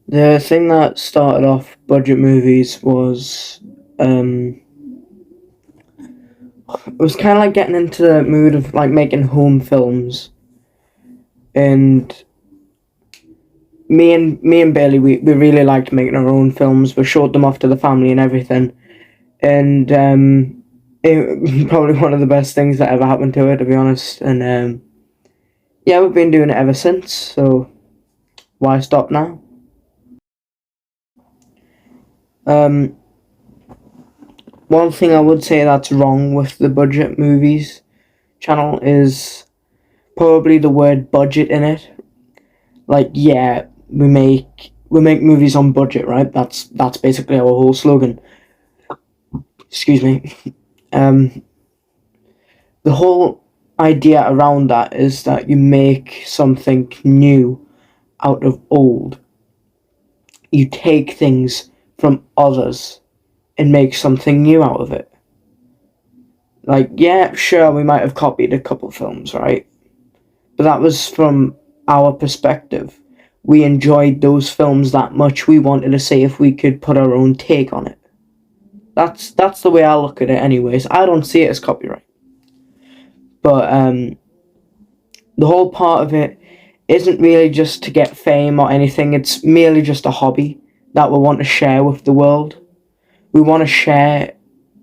The thing that started off budget movies was um it was kind of like getting into the mood of like making home films, and me and Bailey, we really liked making our own films. We showed them off to the family and everything, and it probably one of the best things that ever happened to it, to be honest. And yeah, we've been doing it ever since. So why stop now? Um, One thing I would say that's wrong with the budget movies channel is probably the word budget in it. Like, yeah, we make movies on budget, right? That's basically our whole slogan. Excuse me. Um, the whole idea around that is that you make something new out of old. You take things from others and make something new out of it. Like, yeah, sure, we might have copied a couple films, right? But that was from our perspective. We enjoyed those films that much. We wanted to see if we could put our own take on it. That's the way I look at it, anyways. I don't see it as copyright, but the whole part of it isn't really just to get fame or anything. It's merely just a hobby that we want to share with the world. We want to share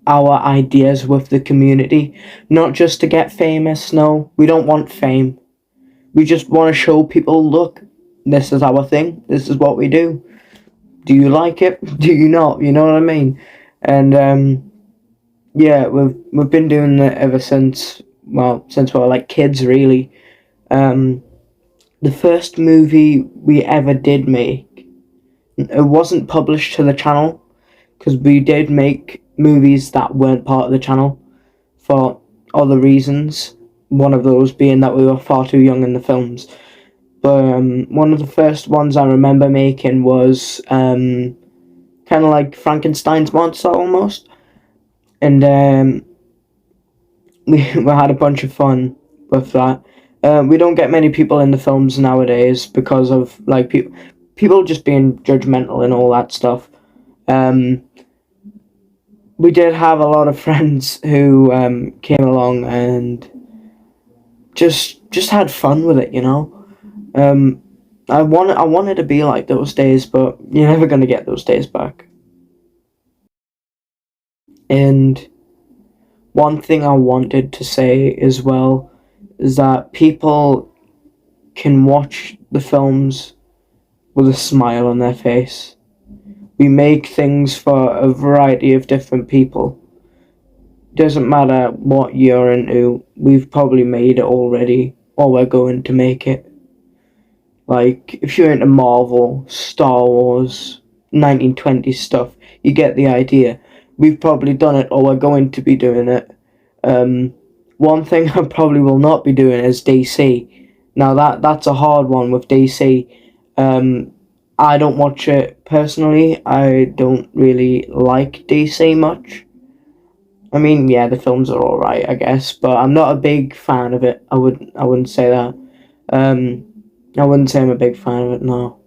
our ideas with the community, not just to get famous. No, we don't want fame. We just want to show people, look, this is our thing. This is what we do. Do you like it? Do you not? You know what I mean? And yeah, we've been doing it ever since. Well, since we were like kids, really. Um, the first movie we ever did make, it wasn't published to the channel because we did make movies that weren't part of the channel for other reasons. One of those being that we were far too young in the films. But one of the first ones I remember making was kind of like Frankenstein's monster almost, and we had a bunch of fun with that. We don't get many people in the films nowadays because of like people just being judgmental and all that stuff. Um, we did have a lot of friends who came along and just had fun with it, you know. I wanted to be like those days, but you're never gonna get those days back. And one thing I wanted to say as well is that people can watch the films with a smile on their face. We make things for a variety of different people. Doesn't matter what you're into, we've probably made it already, or we're going to make it. Like, if you're into Marvel, Star Wars, 1920s stuff, you get the idea. We've probably done it, or we're going to be doing it. One thing I probably will not be doing is DC. Now, that's a hard one with DC. I don't watch it personally. I don't really like DC much. I mean, yeah, the films are alright, I guess, but I'm not a big fan of it. I wouldn't say that. Um, I wouldn't say I'm a big fan of it, no.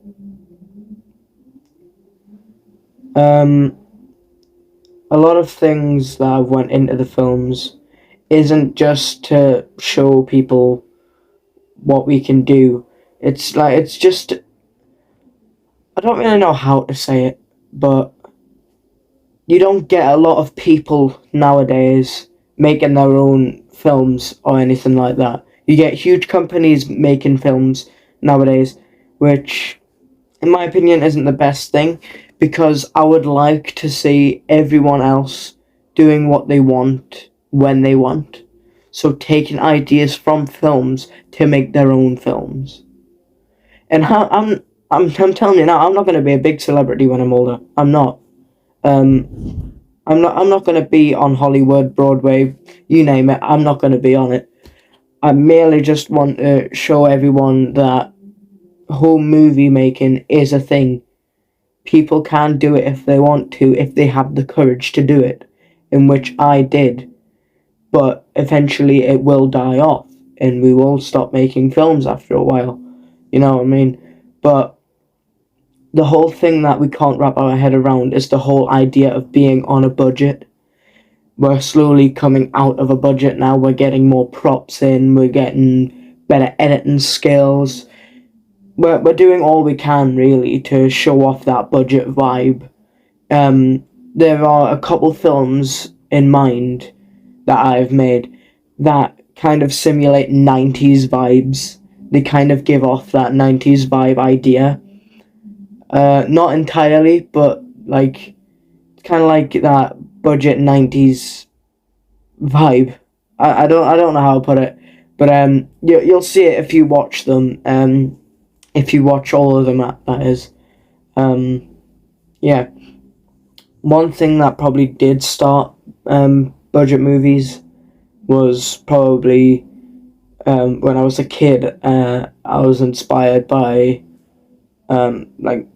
Um, a lot of things that I've went into the films isn't just to show people what we can do. It's like, it's just, I don't really know how to say it, but you don't get a lot of people nowadays making their own films or anything like that. You get huge companies making films nowadays, which, in my opinion, isn't the best thing, because I would like to see everyone else doing what they want when they want. So taking ideas from films to make their own films. And I'm telling you now, I'm not going to be a big celebrity when I'm older. I'm not. I'm not going to be on Hollywood, Broadway, you name it. I'm not going to be on it. I merely just want to show everyone that home movie making is a thing. People can do it if they want to, if they have the courage to do it, in which I did. But eventually it will die off, and we will stop making films after a while. You know what I mean? But the whole thing that we can't wrap our head around is the whole idea of being on a budget. We're slowly coming out of a budget now. We're getting more props in. We're getting better editing skills. We're doing all we can, really, to show off that budget vibe. There are a couple films in mind that I've made that kind of simulate 90s vibes. They kind of give off that 90s vibe idea. Not entirely, but like kind of like that budget 90s vibe. I don't know how to put it, but you'll see it if you watch them. If you watch all of them, that is. Yeah. One thing that probably did start budget movies was probably when I was a kid. I was inspired by like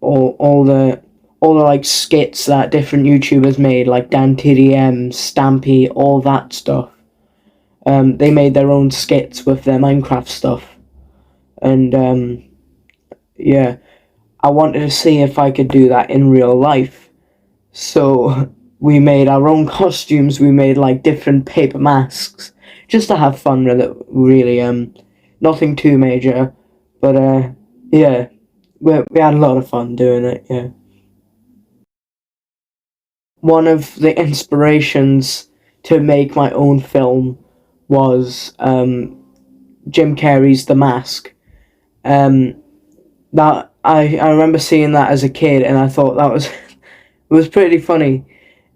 all the like skits that different YouTubers made, like Dan TDM, Stampy, all that stuff. They made their own skits with their Minecraft stuff, and yeah, I wanted to see if I could do that in real life. So we made our own costumes. We made like different paper masks just to have fun with it. Really, nothing too major, but yeah, we had a lot of fun doing it. Yeah. One of the inspirations to make my own film was Jim Carrey's The Mask. That I remember seeing that as a kid, and I thought that was it was pretty funny,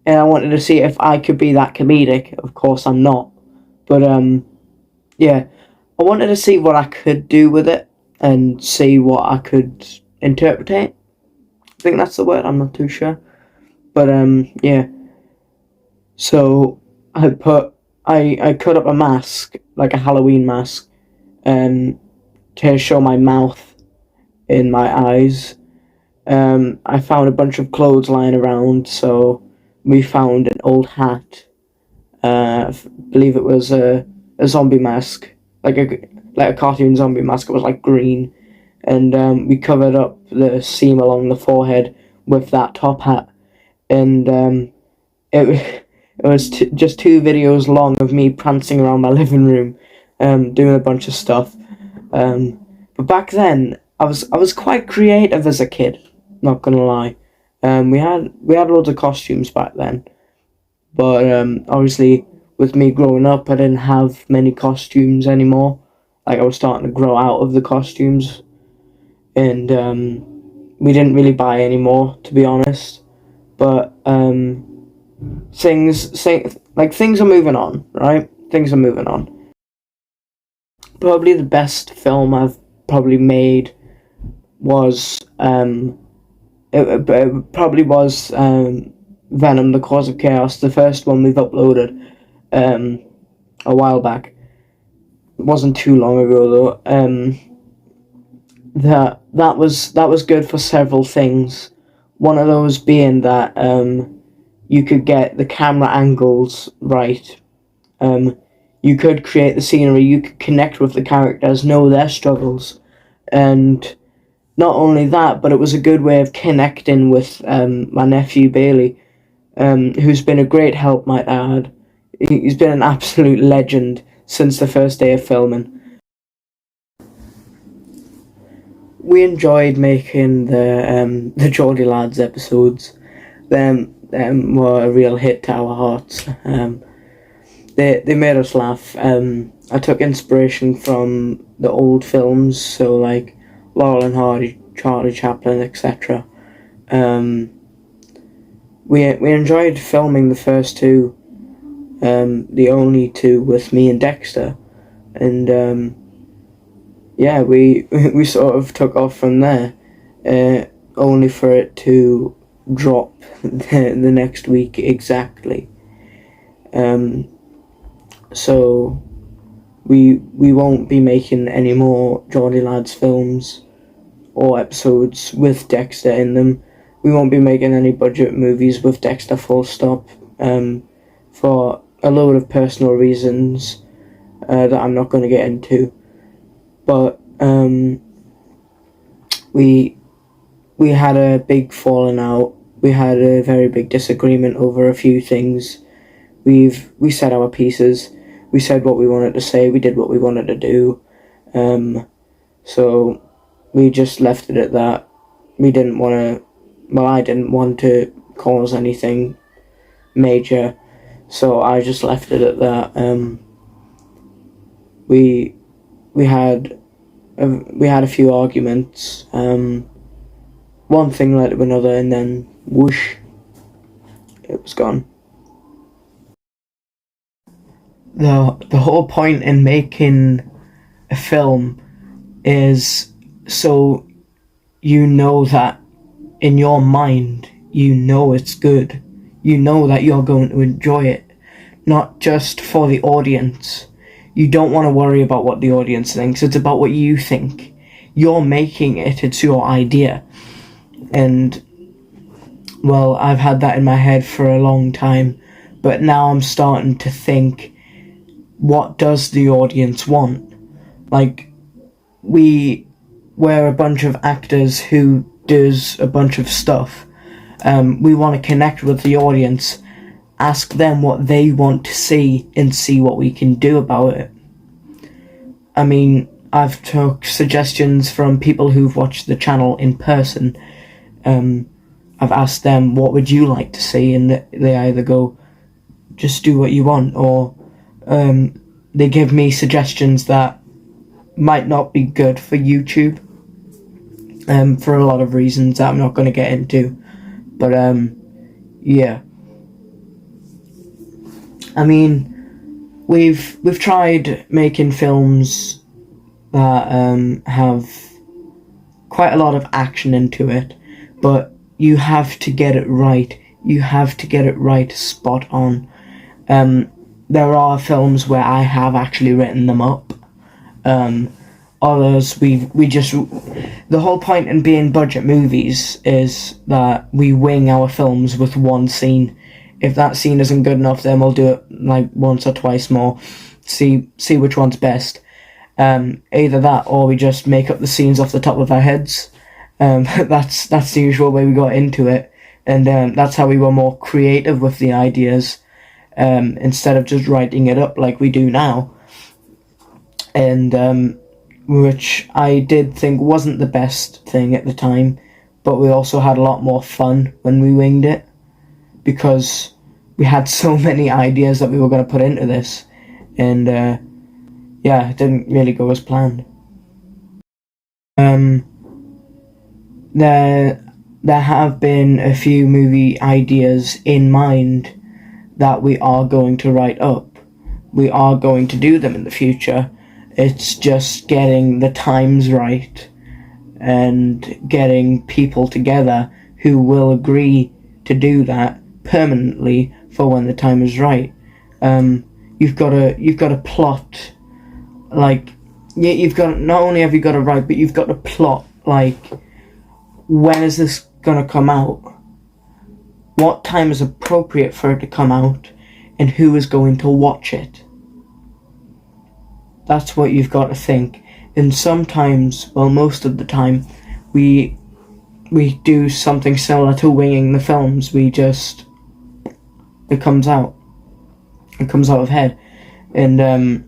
and I wanted to see if I could be that comedic. Of course, I'm not, but yeah, I wanted to see what I could do with it and see what I could interpret. I think that's the word. I'm not too sure, but yeah. So I cut up a mask, like a Halloween mask, to show my mouth in my eyes. I found a bunch of clothes lying around, so we found an old hat. I believe it was a zombie mask, like a cartoon zombie mask. It was like green, and we covered up the seam along the forehead with that top hat, and it was just 2 videos long of me prancing around my living room, doing a bunch of stuff. But back then, I was quite creative as a kid. Not gonna lie. We had loads of costumes back then, but obviously with me growing up, I didn't have many costumes anymore. Like I was starting to grow out of the costumes, and we didn't really buy any more, to be honest. But things are moving on, right? Things are moving on. Probably the best film I've probably made was it probably was Venom: The Cause of Chaos, the first one we've uploaded a while back. It wasn't too long ago though. That was good for several things. One of those being that you could get the camera angles right. You could create the scenery. You could connect with the characters, know their struggles, and not only that, but it was a good way of connecting with my nephew Bailey, who's been a great help, might I add. He's been an absolute legend since the first day of filming. We enjoyed making the Geordie Lads episodes. Them were a real hit to our hearts. They made us laugh. I took inspiration from the old films, so like Laurel and Hardy, Charlie Chaplin, etc. We enjoyed filming the first two, the only two with me and Dexter, and yeah, we sort of took off from there, only for it to drop the next week exactly. So we won't be making any more Geordie Lads films or episodes with Dexter in them. We won't be making any budget movies with Dexter full stop, for a load of personal reasons that I'm not going to get into. But we we had a big falling out. We had a very big disagreement over a few things. We said our pieces. We said what we wanted to say. We did what we wanted to do. So we just left it at that. We didn't want to. Well, I didn't want to cause anything major, so I just left it at that. We we had a few arguments. One thing led to another, and then whoosh, it was gone. The whole point in making a film is so you know that in your mind you know it's good. You know that you're going to enjoy it, not just for the audience. You don't want to worry about what the audience thinks. It's about what you think. You're making it. It's your idea. And, well, I've had that in my head for a long time, but now I'm starting to think, what does the audience want? Like, we're a bunch of actors who does a bunch of stuff. We want to connect with the audience, ask them what they want to see, and see what we can do about it. I mean, I've took suggestions from people who've watched the channel in person. I've asked them, what would you like to see? And they either go, just do what you want, or they give me suggestions that might not be good for YouTube, for a lot of reasons that I'm not going to get into. But, yeah. I mean, we've tried making films that have quite a lot of action into it, but you have to get it right. You have to get it right, spot on. There are films where I have actually written them up. Others we just, the whole point in being budget movies is that we wing our films with one scene. If that scene isn't good enough, then we'll do it like once or twice more, see which one's best. Either that, or we just make up the scenes off the top of our heads. That's the usual way we got into it, and that's how we were more creative with the ideas, instead of just writing it up like we do now. And which I did think wasn't the best thing at the time, but we also had a lot more fun when we winged it, because we had so many ideas that we were going to put into this, and yeah, it didn't really go as planned. There have been a few movie ideas in mind that we are going to write up. We are going to do them in the future. It's just getting the times right and getting people together who will agree to do that permanently for when the time is right. You've got to plot, like, you've got, not only have you got to write, but you've got to plot, like, when is this gonna come out? What time is appropriate for it to come out? And who is going to watch it? That's what you've got to think. And sometimes, well, most of the time, we do something similar to winging the films. It comes out of head, and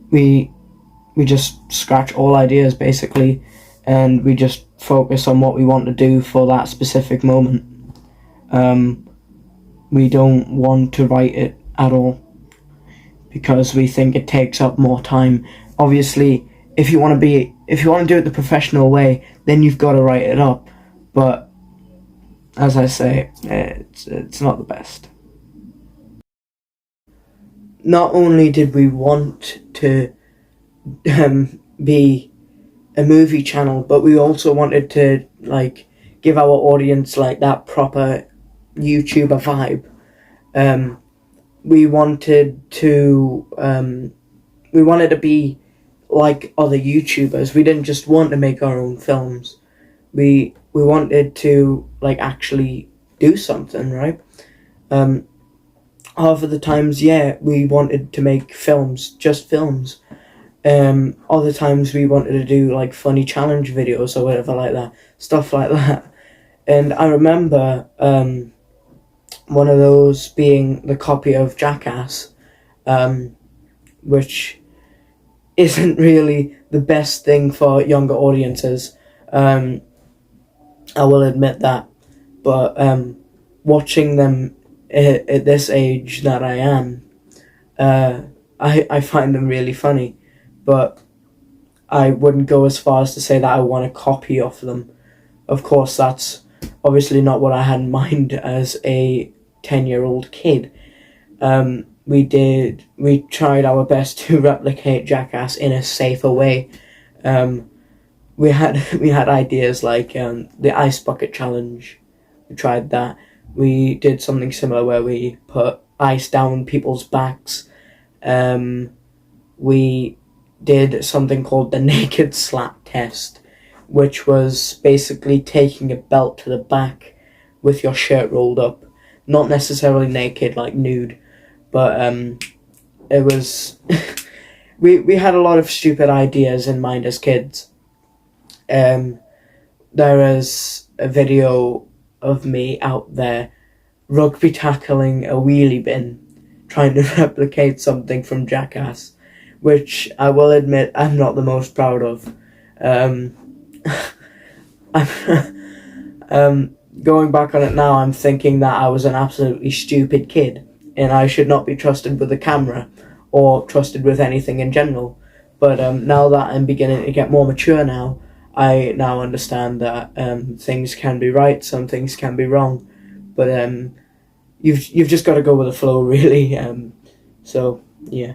we just scratch all ideas basically, and we just focus on what we want to do for that specific moment. We don't want to write it at all, because we think it takes up more time. Obviously, if you want to do it the professional way, then you've got to write it up. But as I say, it's not the best. Not only did we want to be a movie channel, but we also wanted to, like, give our audience, like, that proper YouTuber vibe. We wanted to be like other YouTubers. We didn't just want to make our own films. We wanted to, like, actually do something, right? Half of the times, yeah, we wanted to make films, just films. Other times we wanted to do like funny challenge videos or whatever like that, stuff like that. And I remember one of those being the copy of Jackass, which isn't really the best thing for younger audiences. I will admit that, but watching them at this age that I am, I find them really funny, but I wouldn't go as far as to say that I want a copy of them. Of course, that's obviously not what I had in mind as a 10-year-old kid. We tried our best to replicate Jackass in a safer way. We had ideas like the ice bucket challenge. We tried that. We did something similar where we put ice down people's backs. We did something called the naked slap test, which was basically taking a belt to the back with your shirt rolled up. Not necessarily naked, like nude, but it was... we had a lot of stupid ideas in mind as kids. There is a video of me out there rugby tackling a wheelie bin, trying to replicate something from Jackass, which I will admit I'm not the most proud of. Going back on it now, I'm thinking that I was an absolutely stupid kid and I should not be trusted with a camera or trusted with anything in general. But now that I'm beginning to get more mature now, I now understand that things can be right, some things can be wrong, but you've just got to go with the flow, really. So yeah.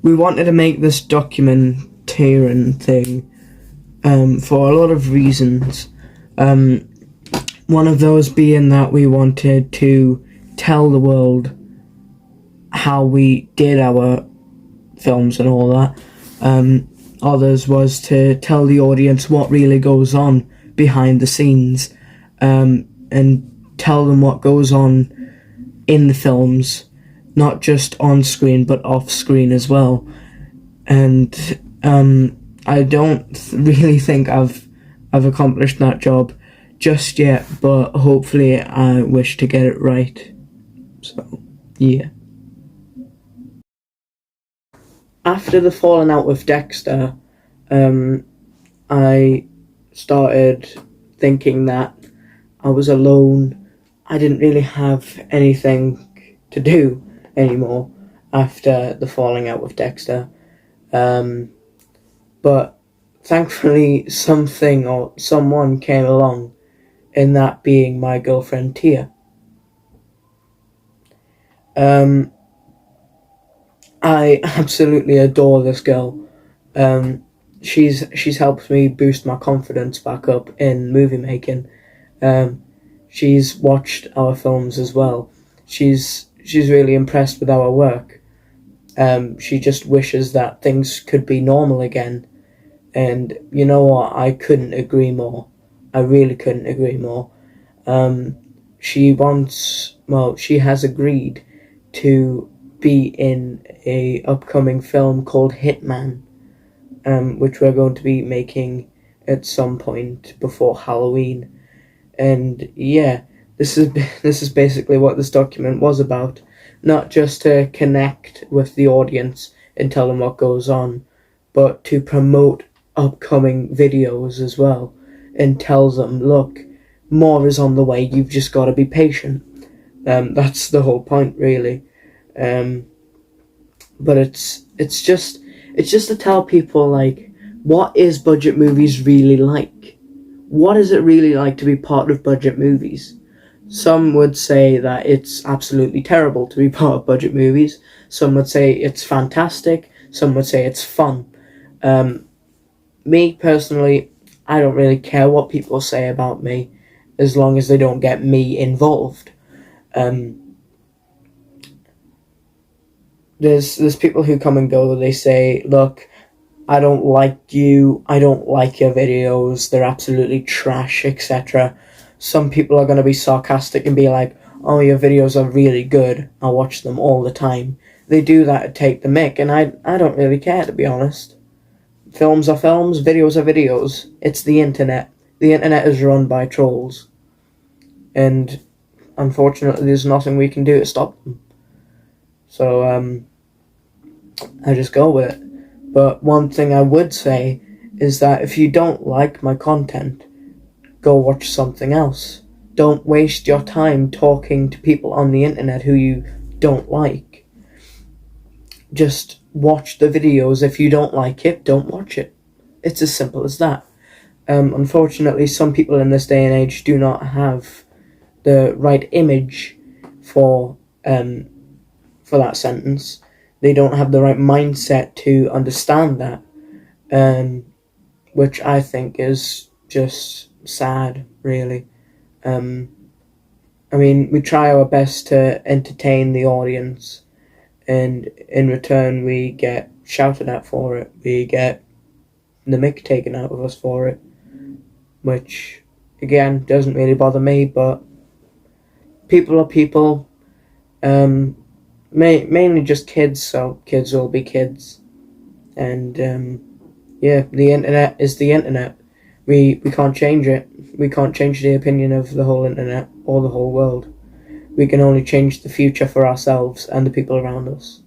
We wanted to make this documentarian thing for a lot of reasons. One of those being that we wanted to tell the world how we did our films and all that. Others was to tell the audience what really goes on behind the scenes, and tell them what goes on in the films, not just on screen but off screen as well. And I don't really think I've accomplished that job just yet, but hopefully I wish to get it right. So yeah. After the falling out with Dexter, I started thinking that I was alone. I didn't really have anything to do anymore after the falling out with Dexter. But thankfully something or someone came along, and that being my girlfriend Tia. I absolutely adore this girl. She's helped me boost my confidence back up in movie making. She's watched our films as well. She's really impressed with our work. She just wishes that things could be normal again. And you know what? I couldn't agree more. I really couldn't agree more. She has agreed to be in a upcoming film called Hitman, which we're going to be making at some point before Halloween. And yeah, this is basically what this document was about. Not just to connect with the audience and tell them what goes on, but to promote upcoming videos as well, and tell them, look, more is on the way, you've just got to be patient. That's the whole point, really. But it's just to tell people, like, what is budget movies really like? What is it really like to be part of budget movies? Some would say that it's absolutely terrible to be part of budget movies. Some would say it's fantastic. Some would say it's fun. Me, personally, I don't really care what people say about me, as long as they don't get me involved. There's people who come and go, they say, look, I don't like you, I don't like your videos, they're absolutely trash, etc. Some people are going to be sarcastic and be like, oh, your videos are really good, I'll watch them all the time. They do that to take the mick, and I don't really care, to be honest. Films are films, videos are videos. It's the internet. The internet is run by trolls. And unfortunately, there's nothing we can do to stop them. So, I just go with it. But one thing I would say is that if you don't like my content, go watch something else. Don't waste your time talking to people on the internet who you don't like. Just watch the videos. If you don't like it, don't watch it. It's as simple as that. Unfortunately, some people in this day and age do not have the right image for that sentence. They don't have the right mindset to understand that, which I think is just sad, really. I mean, we try our best to entertain the audience, and in return we get shouted at for it. We get the mick taken out of us for it, which, again, doesn't really bother me, but people are people. Mainly just kids, so kids will be kids. And, yeah, the internet is the internet. We can't change it. We can't change the opinion of the whole internet or the whole world. We can only change the future for ourselves and the people around us.